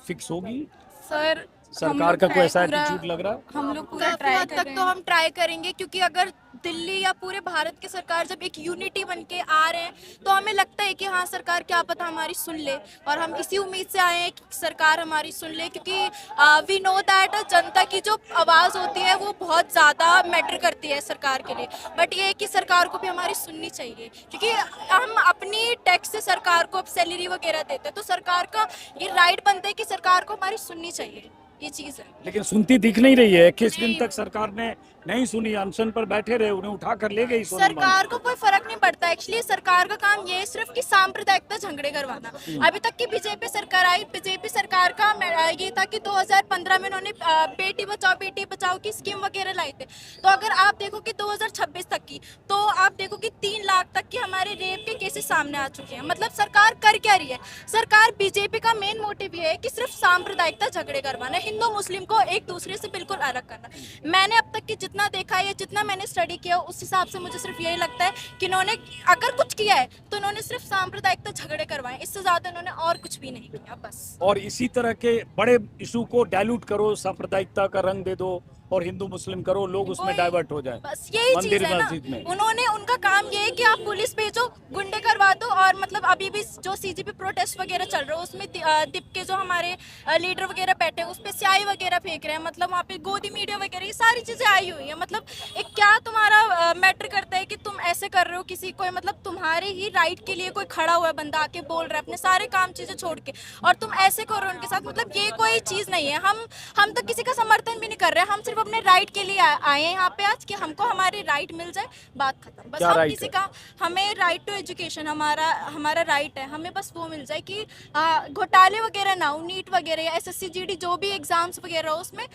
फिक्स होगी? सर, सरकार का कोई ऐसा एटीट्यूड लग रहा है? हम लोग पूरा ट्राई कर रहे हैं। तो हम ट्राई करेंगे, क्योंकि अगर दिल्ली या पूरे भारत की सरकार जब एक यूनिटी बन के आ रहे हैं तो हमें लगता है कि हाँ, सरकार क्या पता हमारी सुन ले। और हम इसी उम्मीद से आए हैं कि सरकार हमारी सुन ले, क्योंकि वी नो दैट जनता की जो आवाज़ होती है वो बहुत ज़्यादा मैटर करती है सरकार के लिए। बट ये है कि सरकार को भी हमारी सुननी चाहिए, क्योंकि हम अपनी टैक्स से सरकार को अब सैलरी वगैरह देते हैं, तो सरकार का ये राइट बनता है कि सरकार को हमारी सुननी चाहिए। ये चीज़ है। लेकिन सुनती दिख नहीं रही है। 21 दिन तक सरकार ने नहीं सुनी, अनशन पर बैठे रहे, उन्हें उठा कर ले गई। सरकार को कोई फर्क नहीं पड़ता। एक्चुअली सरकार का काम ये है सिर्फ कि सांप्रदायिकता झगड़े करवाना। अभी तक की बीजेपी सरकार आई, बीजेपी सरकार का ये था कि 2015 में उन्होंने बेटी बचाओ की स्कीम वगैरह लाई थे। तो अगर आप देखो कि 2026 तक की, तो आप देखो कि 3 लाख तक की हमारे रेप के केसेस सामने आ चुके हैं। मतलब सरकार कर क्या रही है? सरकार बीजेपी का मेन मोटिव ये है कि सिर्फ सांप्रदायिकता झगड़े करवाना, हिंदू मुस्लिम को एक दूसरे से बिल्कुल अलग करना। मैंने अब तक की जितना देखा है, जितना मैंने स्टडी किया, उस हिसाब से मुझे सिर्फ यही लगता है कि इन्होंने अगर कुछ किया है तो इन्होंने सिर्फ सांप्रदायिकता झगड़े करवाए, इससे ज्यादा इन्होंने और कुछ भी नहीं किया बस। और इसी तरह के बड़े इशू को डायलूट करो, सांप्रदायिकता का रंग दे दो और हिंदू मुस्लिम करो, लोग उसमें डाइवर्ट हो जाए। बस यही मंदिर चीज है ना। मस्जिद में उन्होंने, उनका काम ये है कि आप पुलिस भेजो, गुंडे करवा दो। और मतलब अभी भी जो CGP प्रोटेस्ट वगैरह चल रहा है उसमें दीप के जो हमारे लीडर वगैरह बैठे हैं उस पे स्याही वगैरह फेंक रहे हैं। मतलब वहाँ पे गोदी मीडिया वगैरह ये सारी चीजें आई हुई है। मतलब एक क्या तुम्हारा मैटर करता है कि तुम ऐसे कर रहे हो किसी को, मतलब तुम्हारे ही राइट के लिए कोई खड़ा हुआ है बंदा आके बोल रहा है अपने सारे काम चीजें छोड़ के, और तुम ऐसे कर रहे हो उनके साथ। मतलब ये कोई चीज नहीं है। हम तो किसी का समर्थन भी नहीं कर रहे हैं, हम सिर्फ अपने राइट के लिए आए हैं यहाँ पे आज कि हमको हमारे राइट मिल जाए, बात खत्म। बस हम किसी का, हमें राइट टू एजुकेशन हमारा राइट है, हमें बस वो मिल जाए कि घोटाले वगैरह ना हो, नीट वगैरह या SSC GD जो भी एग्जाम्स वगैरह हो उसमें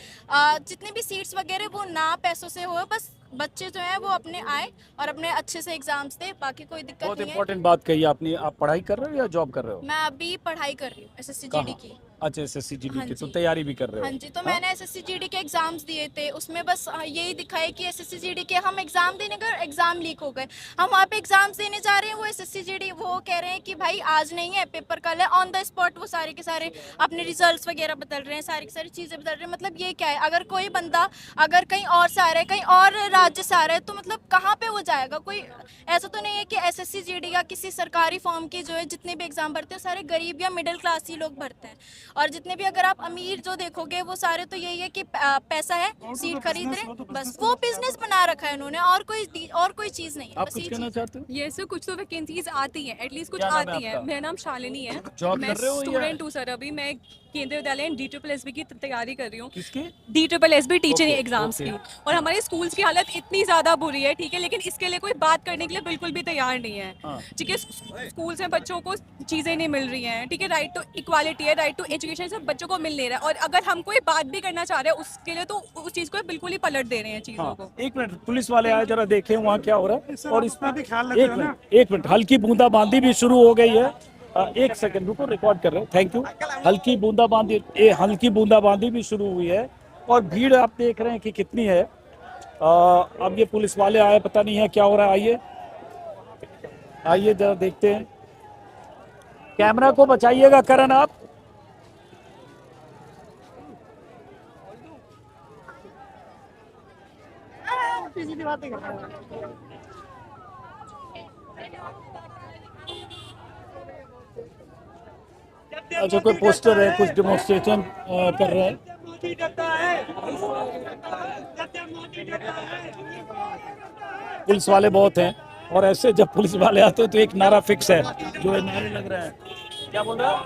जितने भी सीट्स वगैरह वो ना पैसों से हो, बस बच्चे जो है वो अपने आए और अपने अच्छे से एग्जाम्स दे, बाकी कोई दिक्कत बहुत नहीं है। इंपॉर्टेंट बात कही आपने। आप पढ़ाई कर रहे हो या जॉब कर रहे हो? मैं अभी पढ़ाई कर रही हूँ SSC GD की। अच्छा, SSC GD हाँ की, तो जी। तैयारी भी कर रहे हो? हाँ जी, तो मैंने SSC GD के एग्जाम्स दिए थे, उसमें बस यही दिखा है कि SSC GD के हम एग्जाम देने गए, एग्जाम लीक हो गए। हम वहाँ पे एग्जाम्स देने जा रहे हैं, वो SSC GD वो कह रहे हैं कि भाई आज नहीं है, पेपर कल है। ऑन द स्पॉट वो सारे के सारे अपने रिजल्ट्स वगैरह बदल रहे हैं, सारी की सारी चीज़ें बदल रहे हैं। मतलब ये क्या है, अगर कोई बंदा अगर कहीं और से आ रहा है, कहीं और राज्य से आ रहा है, तो मतलब कहाँ पे वो जाएगा? कोई ऐसा तो नहीं है कि SSC GD या किसी सरकारी फॉर्म की जो है जितने भी एग्जाम भरते हैं सारे गरीब या मिडिल क्लास ही लोग भरते हैं। और जितने भी अगर आप अमीर जो देखोगे वो सारे तो यही है कि पैसा है, सीट खरीद रहे हैं, बस वो बिजनेस बना रखा है उन्होंने, और कोई चीज नहीं है। आप बस कुछ ये कहना चीज। चाहते हो? ये सर कुछ तो वैकेंसीज आती हैं, एटलीस्ट कुछ क्या नाम है आती हैं। आपका? मेरा नाम शालिनी है। जॉब मैं कर रहे हो या? स्टूडेंट हूँ सर, अभी मैं केंद्रीय विद्यालय DSSB की तैयारी कर रही हूँ। किसकी? DSSB teaching okay, exams okay. की। और हमारे स्कूल्स की हालत इतनी ज़्यादा बुरी है, ठीक है, लेकिन इसके लिए कोई बात करने के लिए बिल्कुल भी तैयार नहीं है। हाँ। ठीक है, स्कूल्स में बच्चों को चीज़ें नहीं मिल रही हैं, ठीक है, राइट टू इक्वालिटी है, राइट टू एजुकेशन सब बच्चों को मिल नहीं रहा है। और अगर हम कोई बात भी करना चाह रहे हैं उसके लिए तो उस चीज़ को बिल्कुल ही पलट दे रहे हैं चीज़ों को। हाँ, एक मिनट, पुलिस वाले आए, जरा देखें वहाँ क्या हो रहा है। सर, और आप इसमें अपना भी ख्याल रखिएगा ना। एक मिनट, हल्की बूंदाबांदी भी शुरू हो गई है। एक सेकंड रुको, रिकॉर्ड कर रहे हैं। Thank you. हल्की बूंदाबांदी भी शुरू हुई है और भीड़ आप देख रहे हैं कि कितनी है। अब ये पुलिस वाले आए, पता नहीं है क्या हो रहा है। आइए जरा देखते हैं। कैमरा को बचाइएगा करण आप। अच्छा, कोई पोस्टर है, कुछ डेमोन्स्ट्रेशन कर रहे हैं। पुलिस वाले बहुत हैं और ऐसे जब पुलिस वाले आते हैं तो एक नारा फिक्स है, जो है नारे लग रहे हैं। क्या बोल रहे हैं?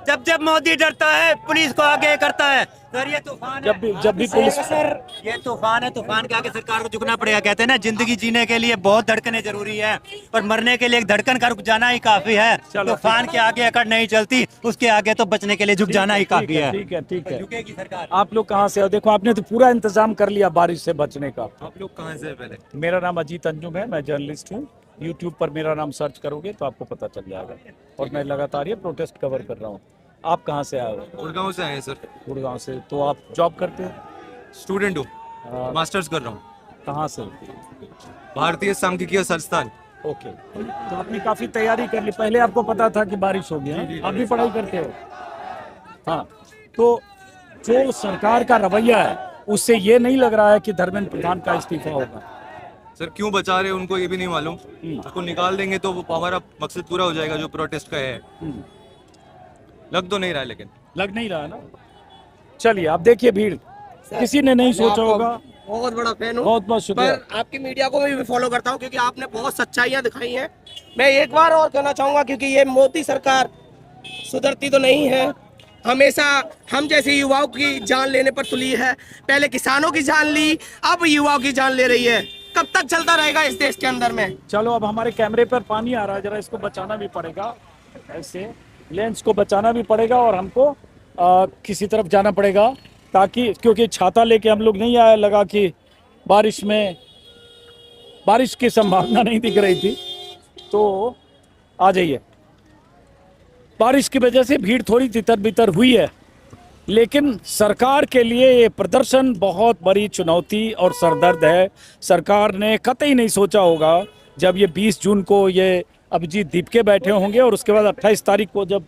जब जब मोदी डरता है पुलिस को आगे करता है। सर ये तूफान है। जब भी पुलिस, सर ये तूफान है, तूफान के आगे सरकार को झुकना पड़ेगा। कहते हैं ना, जिंदगी जीने के लिए बहुत धड़कनें जरूरी है, पर मरने के लिए एक धड़कन का रुक जाना ही काफी है। तूफान के आगे अकड़ नहीं चलती, उसके आगे तो बचने के लिए झुक जाना ही काफी है। ठीक है, ठीक है। झुकेगी सरकार। आप लोग कहाँ से हो? देखो, आपने तो पूरा इंतजाम कर लिया बारिश से बचने का। आप लोग कहाँ से पहले? मेरा नाम अजीत अंजुम है, मैं जर्नलिस्ट हूँ। यूट्यूब पर मेरा नाम सर्च करोगे तो आपको पता चल जाएगा। और मैं लगातार ये प्रोटेस्ट कवर कर रहा हूँ। आप कहाँ से आए हो? गुड़गांव से आए हैं सर। गुड़गांव से। तो आप जॉब करते हो? स्टूडेंट हूँ, हाँ। मास्टर्स कर रहा हूँ। कहाँ से? भारतीय सांख्यिकीय संस्थान। ओके, तो आपने काफी तैयारी कर ली। पहले आपको पता था कि बारिश होगी? हाँ? आप भी पढ़ाई करते हो? हाँ, तो जो सरकार का रवैया है उससे ये नहीं लग रहा है कि धर्मेंद्र प्रधान का इस्तीफा होगा? सर क्यों बचा रहे हैं उनको ये भी नहीं मालूम। उसको निकाल देंगे तो वो हमारा मकसद पूरा हो जाएगा जो प्रोटेस्ट का है। लग तो नहीं रहा है, लेकिन लग नहीं रहा है ना। चलिए, आप देखिए भीड़, किसी ने नहीं सोचा होगा। बहुत बड़ा फैन हूँ, बहुत बहुत शुक्रिया। पर आपकी मीडिया को भी फॉलो करता हूँ क्योंकि आपने बहुत सच्चाइयाँ दिखाई हैं। मैं एक बार और कहना चाहूँगा, क्योंकि ये मोदी सरकार सुधरती तो नहीं है, हमेशा हम जैसे युवाओं की जान लेने पर तुली है। पहले किसानों की जान ली, अब युवाओं की जान ले रही है। कब तक चलता रहेगा इस देश के अंदर में? चलो, अब हमारे कैमरे पर पानी आ रहा है, जरा इसको बचाना भी पड़ेगा। ऐसे लेंस को बचाना भी पड़ेगा और हमको किसी तरफ जाना पड़ेगा, ताकि, क्योंकि छाता लेके हम लोग नहीं आए, लगा कि बारिश की संभावना नहीं दिख रही थी। तो आ जाइए। बारिश की वजह से भीड़ थोड़ी तितर बितर हुई है, लेकिन सरकार के लिए ये प्रदर्शन बहुत बड़ी चुनौती और सरदर्द है। सरकार ने कतई नहीं सोचा होगा जब ये 20 जून को ये अभिजीत दीपके बैठे होंगे और उसके बाद 28 तारीख को जब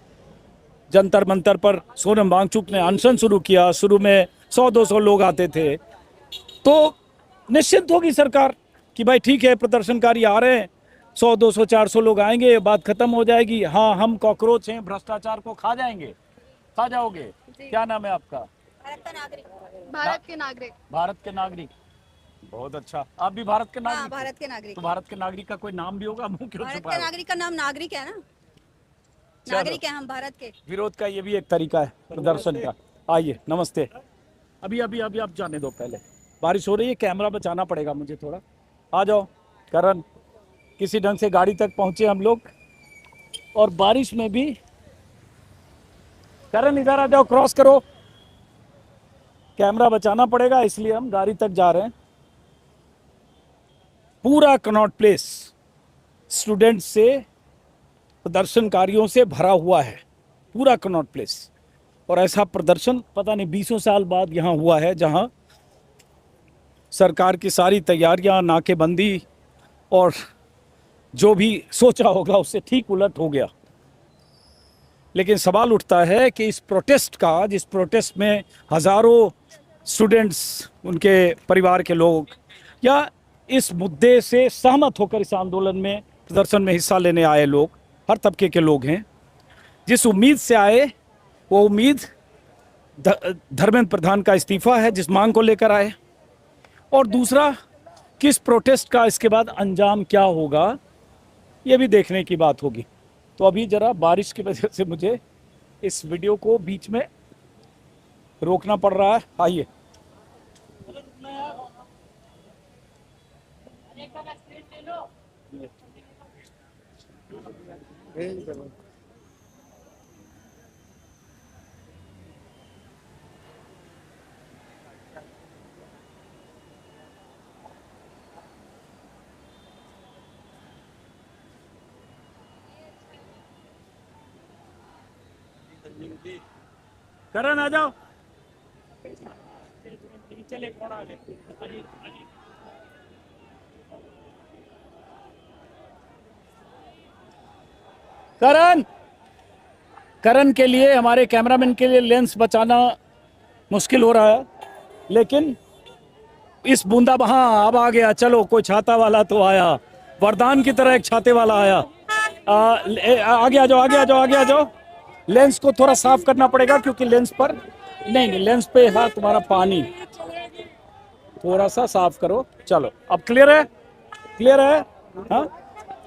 जंतर मंतर पर सोनम वांगचुक ने अनशन शुरू किया। शुरू में 100-200 लोग आते थे, तो निश्चिंत होगी सरकार कि भाई ठीक है, प्रदर्शनकारी आ रहे हैं, 100-200-400 लोग आएंगे, बात खत्म हो जाएगी। हाँ, हम कॉकरोच हैं, भ्रष्टाचार को खा जाएंगे। खा जाओगे? क्या नाम है आपका? भारत के नागरिक। भारत के नागरिक, बहुत अच्छा। आप भी भारत के नागरिक? भारत के नागरिक। तो भारत के नागरिक का कोई नाम भी होगा, मुंह क्यों भारत छुपाया? के नागरिक का नाम नागरिक है ना, नागरिक है हम भारत के। विरोध का ये भी एक तरीका है प्रदर्शन का। आइए, नमस्ते। अभी आप जाने दो, पहले बारिश हो रही है, कैमरा बचाना पड़ेगा मुझे थोड़ा। आ जाओ करण, किसी ढंग से गाड़ी तक पहुंचे हम लोग, और बारिश में भी। करण इधर आ जाओ, क्रॉस करो। कैमरा बचाना पड़ेगा, इसलिए हम गाड़ी तक जा रहे हैं। पूरा कनॉट प्लेस स्टूडेंट से, प्रदर्शनकारियों से भरा हुआ है, पूरा कनॉट प्लेस। और ऐसा प्रदर्शन पता नहीं 20 साल बाद यहाँ हुआ है, जहाँ सरकार की सारी तैयारियां, नाकेबंदी और जो भी सोचा होगा उससे ठीक उलट हो गया। लेकिन सवाल उठता है कि इस प्रोटेस्ट का, जिस प्रोटेस्ट में हज़ारों स्टूडेंट्स, उनके परिवार के लोग, या इस मुद्दे से सहमत होकर इस आंदोलन में, प्रदर्शन में हिस्सा लेने आए लोग, हर तबके के लोग हैं, जिस उम्मीद से आए वो उम्मीद धर्मेंद्र प्रधान का इस्तीफा है, जिस मांग को लेकर आए, और दूसरा किस प्रोटेस्ट का इसके बाद अंजाम क्या होगा, ये भी देखने की बात होगी। तो अभी ज़रा बारिश की वजह से मुझे इस वीडियो को बीच में रोकना पड़ रहा है। आइए, करण आ जाओ। करण के लिए, हमारे कैमरामैन के लिए लेंस बचाना मुश्किल हो रहा है, लेकिन इस बूंदा वहाँ अब आ गया। चलो, कोई छाता वाला तो आया, वरदान की तरह एक छाते वाला आया। आगे आ जाओ, आगे आ जाओ, आगे आ जाओ। लेंस को थोड़ा साफ करना पड़ेगा क्योंकि लेंस पर नहीं, लेंस पे है तुम्हारा पानी, थोड़ा सा साफ करो। चलो, अब क्लियर है, क्लियर है। हाँ,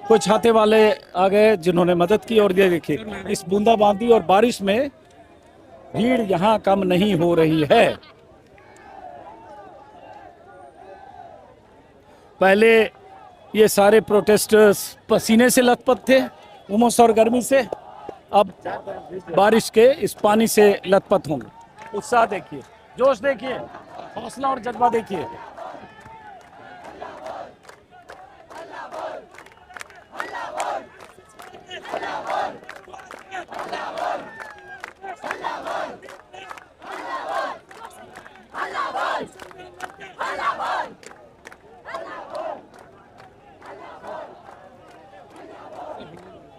कुछ छाते वाले आ गए जिन्होंने मदद की। और ये देखिए, इस बूंदाबांदी और बारिश में भीड़ यहाँ कम नहीं हो रही है। पहले ये सारे प्रोटेस्टर्स पसीने से लथपथ थे, उमस और गर्मी से, अब बारिश के इस पानी से लथपथ होंगे। उत्साह देखिए, जोश देखिए, हौसला और जज्बा देखिए।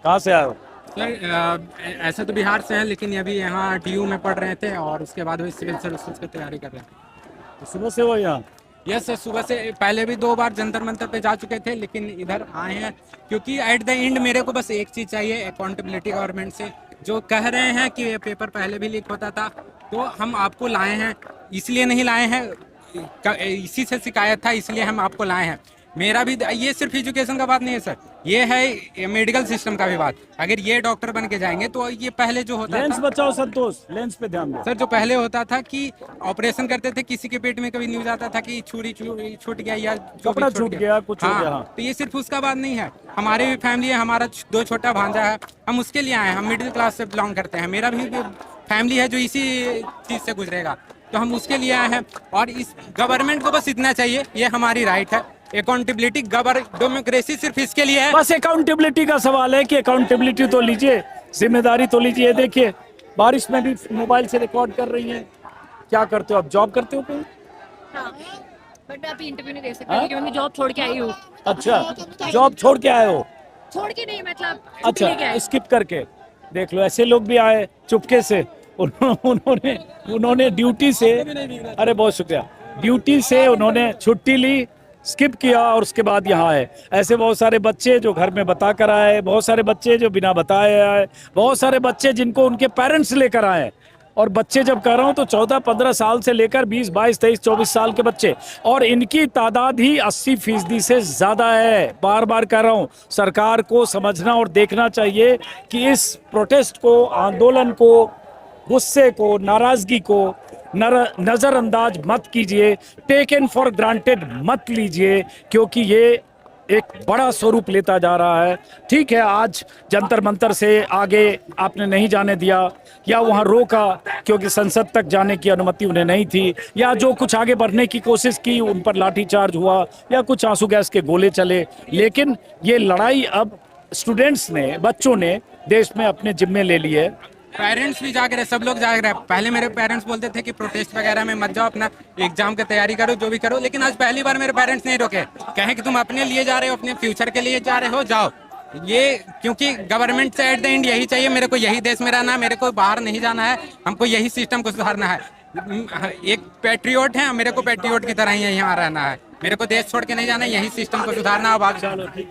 कहाँ से आए हो? सर, ऐसा तो बिहार से है, लेकिन अभी यहाँ DU में पढ़ रहे थे और उसके बाद वही सिविल सर्विसेज की तैयारी कर रहे थे। तो सुबह से हो यहाँ? यस सर, सुबह से। पहले भी 2 बार जंतर मंतर पे जा चुके थे, लेकिन इधर आए हैं क्योंकि एट द एंड मेरे को बस एक चीज़ चाहिए, अकाउंटेबिलिटी गवर्नमेंट से। जो कह रहे हैं कि ये पेपर पहले भी लीक होता था, तो हम आपको लाए हैं, इसलिए नहीं लाए हैं, इसी से शिकायत था इसलिए हम आपको लाए हैं। मेरा भी ये सिर्फ एजुकेशन का बात नहीं है सर, ये है मेडिकल सिस्टम का भी बात। अगर ये डॉक्टर बन के जाएंगे तो ये पहले जो होता लेंस था, बचाओ संतोष, लेंस पे ध्यान दो। सर, जो पहले होता था कि ऑपरेशन करते थे, किसी के पेट में कभी न्यूज आता था कि छुरी छूट गया या जो कपड़ा भी छूट गया, कुछ हो गया। तो ये सिर्फ उसका बात नहीं है, हमारे भी फैमिली है, हमारा 2 छोटा भांजा है, हम उसके लिए आए हैं। हम मिडिल क्लास से बिलोंग करते हैं, मेरा भी फैमिली है जो इसी चीज से गुजरेगा, तो हम उसके लिए आए हैं। और इस गवर्नमेंट को बस इतना चाहिए, ये हमारी राइट है, अकाउंटेबिलिटी, डेमोक्रेसी सिर्फ इसके लिए है। बस अकाउंटेबिलिटी का सवाल है कि अकाउंटेबिलिटी तो लीजिए, जिम्मेदारी तो लीजिए। देखिए, बारिश में भी मोबाइल से रिकॉर्ड कर रही हैं। क्या करते हो आप? जॉब करते हो कहीं? हाँ, बट मैं अभी इंटरव्यू नहीं दे सकती क्योंकि मैं जॉब छोड़ के आई हूँ। अच्छा, जॉब छोड़ के आए हो? छोड़ के नहीं, मतलब अच्छा, स्किप करके। देख लो, ऐसे लोग भी आए चुपके से, उन्होंने ड्यूटी से, अरे बहुत शुक्रिया, ड्यूटी से उन्होंने छुट्टी ली, स्किप किया और उसके बाद यहाँ आए। ऐसे बहुत सारे बच्चे जो घर में बता कर आए, बहुत सारे बच्चे जो बिना बताए आए, बहुत सारे बच्चे जिनको उनके पेरेंट्स लेकर आए। और बच्चे जब कह रहा हूँ तो 14-15 साल से लेकर 20, 22, 23, 24 साल के बच्चे, और इनकी तादाद ही 80% से ज़्यादा है। बार बार कह रहा हूँ, सरकार को समझना और देखना चाहिए कि इस प्रोटेस्ट को, आंदोलन को, गुस्से को, नाराज़गी को नज़रअंदाज मत कीजिए, टेकन फॉर ग्रांटेड मत लीजिए, क्योंकि ये एक बड़ा स्वरूप लेता जा रहा है। ठीक है, आज जंतर मंतर से आगे आपने नहीं जाने दिया या वहां रोका क्योंकि संसद तक जाने की अनुमति उन्हें नहीं थी, या जो कुछ आगे बढ़ने की कोशिश की उन पर लाठीचार्ज हुआ या कुछ आंसू गैस के गोले चले, लेकिन ये लड़ाई अब स्टूडेंट्स ने, बच्चों ने देश में अपने जिम्मे ले ली है। पेरेंट्स भी जाग रहे, सब लोग जाग रहे हैं। पहले मेरे पेरेंट्स बोलते थे कि प्रोटेस्ट वगैरह में मत जाओ, अपना एग्जाम की तैयारी करो, जो भी करो, लेकिन आज पहली बार मेरे पेरेंट्स नहीं रोके, कहें कि तुम अपने लिए जा रहे हो, अपने फ्यूचर के लिए जा रहे हो, जाओ। ये क्योंकि गवर्नमेंट से एट द एंड यही चाहिए, मेरे को यही देश में रहना है, मेरे को बाहर नहीं जाना है, हमको यही सिस्टम को सुधारना है। एक पैट्रियोट है, मेरे को पैट्रियोट की तरह ही यहाँ रहना है, मेरे को देश छोड़ के नहीं जाना है, यही सिस्टम को सुधारना है। अब चलो ठीक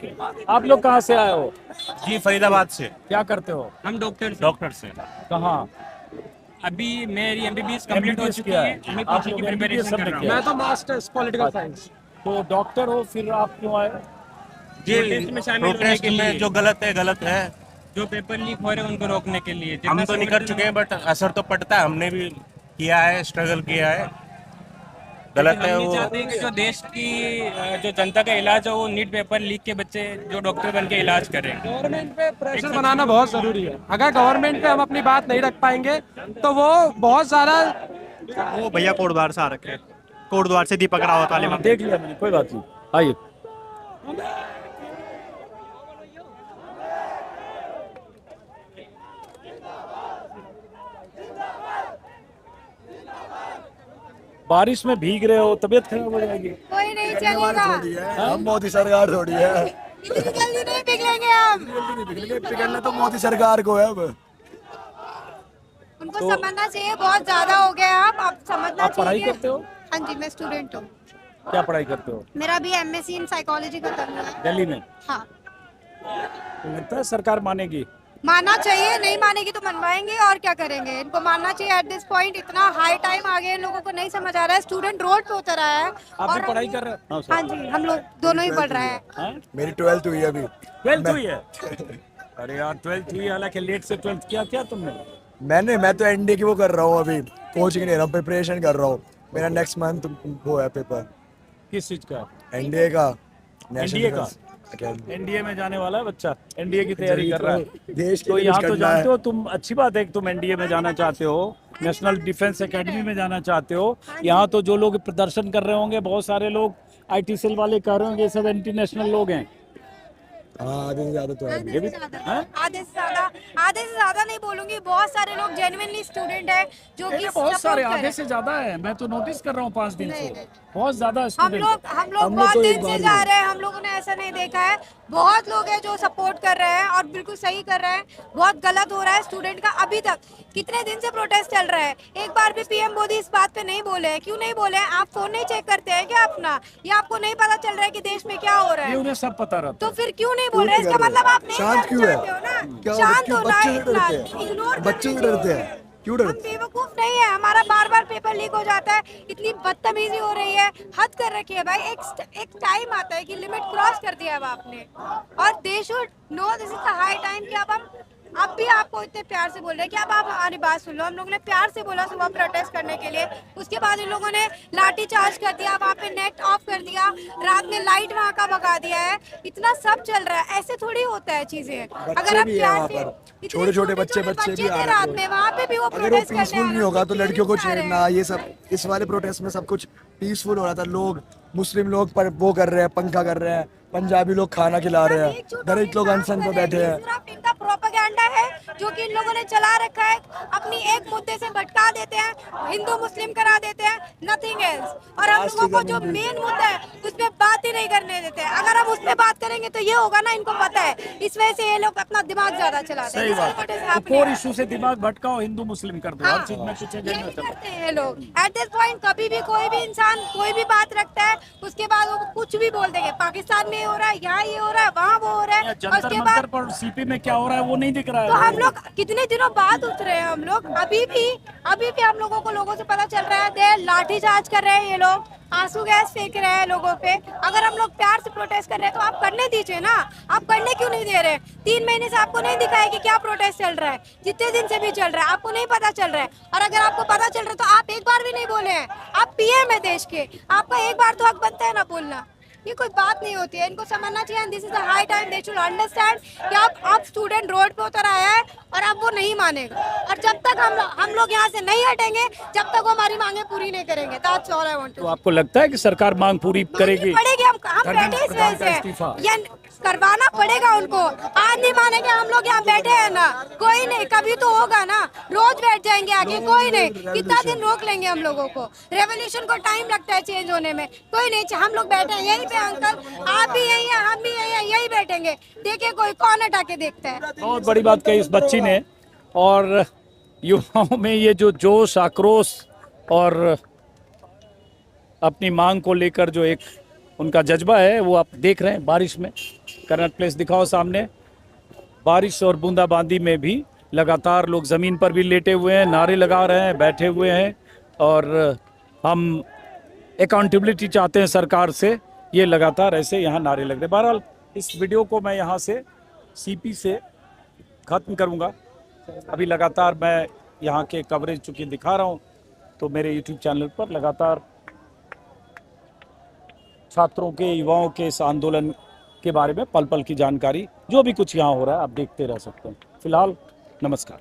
है। आप लोग कहाँ से आए हो? जी फरीदाबाद से। क्या करते हो? हम डॉक्टर से। कहाँ? अभी मेरी एमबीबीएस कंप्लीट हो चुकी है, मैं पीजी की प्रिपरेशन कर रहा हूँ। मैं तो मास्टर्स पॉलिटिकल साइंस। तो डॉक्टर हो, फिर आप क्यों आए? प्रोटेस्ट में शामिल होने प्रोटेस्ट के लिए, में जो गलत है, जो पेपर लीक हो रहे हैं उनको रोकने के लिए। हम तो नहीं कर चुके हैं बट असर तो पड़ता है, हमने भी किया है, स्ट्रगल किया है। गलत है वो। चाहते हैं कि जो देश की जो जनता का इलाज है वो नीट पेपर लीक के बच्चे जो डॉक्टर बन के इलाज करें। गवर्नमेंट पे प्रेशर बनाना बहुत जरूरी है। अगर गवर्नमेंट पे हम अपनी बात नहीं रख पाएंगे तो वो बहुत सारा। वो भैया कोटद्वार से आ रखे हैं, कोटद्वार से दीपक रावत वाले। देख लिया मैंने, कोई बात नहीं, आइए। बारिश में भीग रहे हो, तबीयत खराब हो जाएगी। कोई नहीं चलेगा, हम मोदी सरकार थोड़ी है, इतनी जल्दी नहीं पिघलेंगे हम। पिघलना तो मोदी सरकार को है। अब उनको समझना चाहिए, बहुत ज्यादा हो गया। आप समझना आप पढ़ाई चाहिए। करते हो? हाँ जी, मैं स्टूडेंट हूँ। क्या पढ़ाई करते हो? मेरा भी एमएससी इन साइकोलॉजी खत्म हुआ है। दिल्ली में? हाँ। तो लगता है सरकार मानेगी? मानना चाहिए, नहीं मानेगी तो मनवाएंगे और क्या करेंगे। इनको मानना चाहिए। एट दिस पॉइंट इतना हाई टाइम आ गया, इन लोगों को नहीं समझ आ रहा है। स्टूडेंट रोड पे उतर आया है। आप भी पढ़ाई कर रहे हो? हाँ जी, हम लोग दोनों ही पढ़ रहे हैं। मेरी 12th हुई है अभी। 12th हुई है? अरे यार 12th हुई, हालांकि लेट से 12th किया तुमने? मैं तो एनडीए की वो कर रहा हूँ, अभी कोचिंग नहीं रहा हूँ, प्रिपरेशन कर रहा हूँ। मेरा नेक्स्ट मंथ वो है पेपर। किस चीज का? एनडीए का। एनडीए का? एनडीए में जाने वाला है बच्चा, एनडीए की तैयारी कर रहा है। देश तो यहाँ तो जानते हो तुम, अच्छी बात है कि तुम एनडीए में जाना चाहते हो, नेशनल डिफेंस एकेडमी में जाना चाहते हो। यहाँ तो जो लोग प्रदर्शन कर रहे होंगे, बहुत सारे लोग आईटी सेल वाले कर रहे होंगे, ये सब एंटी नेशनल लोग हैं। आधे से ज्यादा तो है। आधे से ज्यादा नहीं बोलूंगी, बहुत सारे लोग जेन्युइनली स्टूडेंट है जो कि बहुत सारे, आधे से ज्यादा है। मैं तो नोटिस कर रहा हूँ 5 दिन से, बहुत ज्यादा स्टूडेंट। हम लोग बहुत दिन से जा रहे हैं, हम लोगों ने ऐसा नहीं देखा है। बहुत लोग हैं जो सपोर्ट कर रहे हैं और बिल्कुल सही कर रहे हैं। बहुत गलत हो रहा है स्टूडेंट का। अभी तक कितने दिन से प्रोटेस्ट चल रहा है, एक बार भी पीएम मोदी इस बात पे नहीं बोले हैं। क्यों नहीं बोले हैं? आप फोन नहीं चेक करते हैं क्या अपना? या आपको नहीं पता चल रहा है कि देश में क्या हो रहा है? उन्हें सब पता रहता तो फिर क्यों नहीं बोल रहे? इसका मतलब आप नहीं शांत क्यों है? शांत होना है, बच्चे डरते हैं, क्यों हम बेवकूफ नहीं है। हमारा बार बार पेपर लीक हो जाता है, इतनी बदतमीजी हो रही है, हद कर रखी है भाई। एक टाइम आता है कि लिमिट क्रॉस कर दिया अब आपने, और they should know this is the high time कि अब भी आपको इतने प्यार से बोल रहे हैं कि अब आप हमारी बात सुन लो। हम लोगों ने प्यार से बोला सुबह प्रोटेस्ट करने के लिए, उसके बाद इन लोगों ने लाठी चार्ज कर दिया, वहाँ पे नेट ऑफ कर दिया, रात में लाइट वहाँ का भगा दिया है। इतना सब चल रहा है, ऐसे थोड़ी होता है चीजें। अगर आप प्यार से, छोटे छोटे बच्चे भी आ रहे रात में वहाँ पे भी वो अगर वो प्रोटेस्ट पीसफुल नहीं होगा तो लड़कियों को छेड़ना, ये सब इस वाले प्रोटेस्ट में सब कुछ पीसफुल हो रहा था। लोग, मुस्लिम लोग पर वो कर रहे हैं, पंखा कर रहे हैं, पंजाबी लोग खाना खिला रहे हैं, दलित लोग अनशन पे बैठे हैं। इनका प्रोपेगेंडा है जो कि इन लोगों ने चला रखा है। अपनी एक मुद्दे से भटका देते हैं, हिंदू मुस्लिम करा देते हैं, नथिंग एल्स। और हम लोगों को जो मेन मुद्दा है उस पर बात ही नहीं करने देते हैं। अगर हम उस पर बात करेंगे तो ये होगा ना, इनको पता है, इस वजह से ये लोग अपना दिमाग ज्यादा चलाते हैं। सही बात, कोर इशू से दिमाग भटकाओ, हिंदू मुस्लिम कर दो, हर चीज में कुछ एजेंडा करते हैं लोग। एट दिस पॉइंट कभी भी कोई भी इंसान कोई भी बात रखता है, उसके बाद वो कुछ भी बोल देंगे। पाकिस्तान में ये हो रहा है, यहाँ ये हो रहा है, वहाँ वो हो रहा है, और उसके बाद पर सीपी में क्या हो रहा है वो नहीं दिख रहा है। तो हम लोग कितने दिनों बाद उतरे हैं हम लोग। अभी भी हम लोगों से पता चल रहा है लाठी चार्ज कर रहे हैं ये लोग, आंसू गैस फेंक रहे हैं लोगों पे। अगर हम लोग प्यार से प्रोटेस्ट कर रहे हैं तो आप करने दीजिए ना, आप करने क्यों नहीं दे रहे? 3 महीने से आपको नहीं दिखा है कि क्या प्रोटेस्ट चल रहा है? जितने दिन से भी चल रहा है आपको नहीं पता चल रहा है। और अगर आपको पता चल रहा है तो आप एक बार भी नहीं बोले हैं। आप पीएम है देश के, आपका एक बार तो हक बनता है ना बोलना। ये कोई बात नहीं होती है, इनको समझना चाहिए। This is the high time they should understand कि अब स्टूडेंट रोड पे उतर आया है और अब वो नहीं मानेगा, और जब तक हम लोग यहाँ से नहीं हटेंगे जब तक वो हमारी मांगे पूरी नहीं करेंगे। That's all I want to. तो आपको लगता है कि सरकार मांग पूरी करेगी? पड़ेगी, हम बैठे इस वजह से, ये करवाना पड़ेगा उनको। आज नहीं मानेंगे, हम लोग यहाँ बैठे हैं ना, कोई नहीं, कभी तो होगा ना, रोज बैठ जाएंगे आगे, कोई नहीं, कितना दिन रोक लेंगे हम लोगों को? रेवोल्यूशन को टाइम लगता है चेंज होने में, कोई नहीं, हम लोग बैठे हैं यहीं पे। अंकल आप भी यही हैं, हम भी यही हैं, यही बैठेंगे, देखिए कोई कौन हटा के देखता है। बहुत बड़ी बात कही इस बच्ची ने, और युवाओं में ये जो जोश, आक्रोश और अपनी मांग को लेकर जो एक उनका जज्बा है वो आप देख रहे हैं। बारिश में कनॉट प्लेस दिखाओ सामने, बारिश और बूंदाबांदी में भी लगातार लोग ज़मीन पर भी लेटे हुए हैं, नारे लगा रहे हैं, बैठे हुए हैं, और हम अकाउंटेबिलिटी चाहते हैं सरकार से, ये लगातार ऐसे यहाँ नारे लग रहे हैं। बहरहाल इस वीडियो को मैं यहाँ से सीपी से ख़त्म करूँगा। अभी लगातार मैं यहाँ के कवरेज चूँकि दिखा रहा हूँ, तो मेरे यूट्यूब चैनल पर लगातार छात्रों के, युवाओं के इस आंदोलन के बारे में पल पल की जानकारी, जो भी कुछ यहाँ हो रहा है, आप देखते रह सकते हैं। फिलहाल नमस्कार।